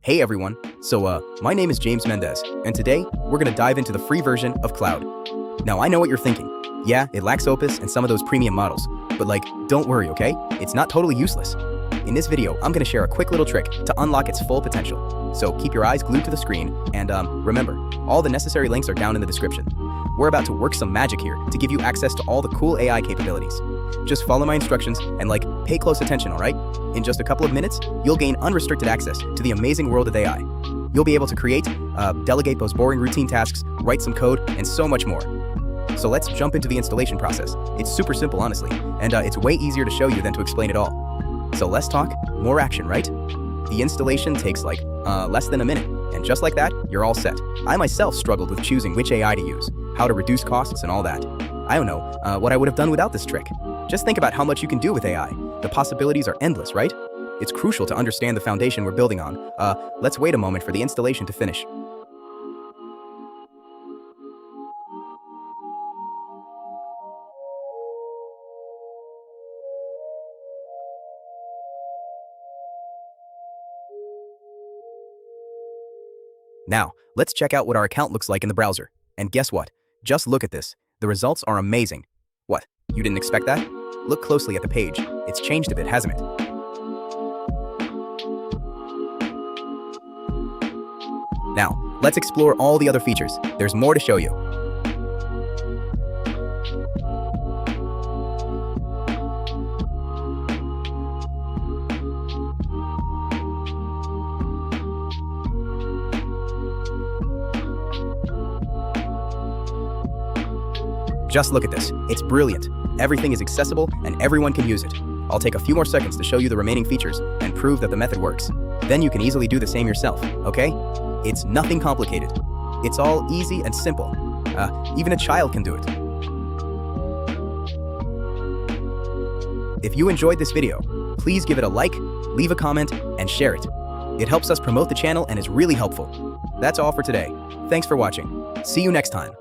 Hey everyone, my name is James Mendez, and today we're gonna dive into the free version of Claude. Now I know what you're thinking. Yeah, it lacks Opus and some of those premium models, but don't worry, okay? It's not totally useless. In this video, I'm gonna share a quick little trick to unlock its full potential. So keep your eyes glued to the screen, and remember, all the necessary links are down in the description. We're about to work some magic here to give you access to all the cool AI capabilities. Just follow my instructions and pay close attention, alright? In just a couple of minutes, you'll gain unrestricted access to the amazing world of AI. You'll be able to create, delegate those boring routine tasks, write some code, and so much more. So let's jump into the installation process. It's super simple, honestly, and it's way easier to show you than to explain it all. So less talk, more action, right? The installation takes less than a minute, and just like that, you're all set. I myself struggled with choosing which AI to use, how to reduce costs and all that. I don't know what I would have done without this trick. Just think about how much you can do with AI. The possibilities are endless, right? It's crucial to understand the foundation we're building on. Let's wait a moment for the installation to finish. Now, let's check out what our account looks like in the browser. And guess what? Just look at this. The results are amazing. What? You didn't expect that? Look closely at the page. It's changed a bit, hasn't it? Now, let's explore all the other features. There's more to show you. Just look at this. It's brilliant. Everything is accessible and everyone can use it. I'll take a few more seconds to show you the remaining features and prove that the method works. Then you can easily do the same yourself, okay? It's nothing complicated. It's all easy and simple. Even a child can do it. If you enjoyed this video, please give it a like, leave a comment, and share it. It helps us promote the channel and is really helpful. That's all for today. Thanks for watching. See you next time.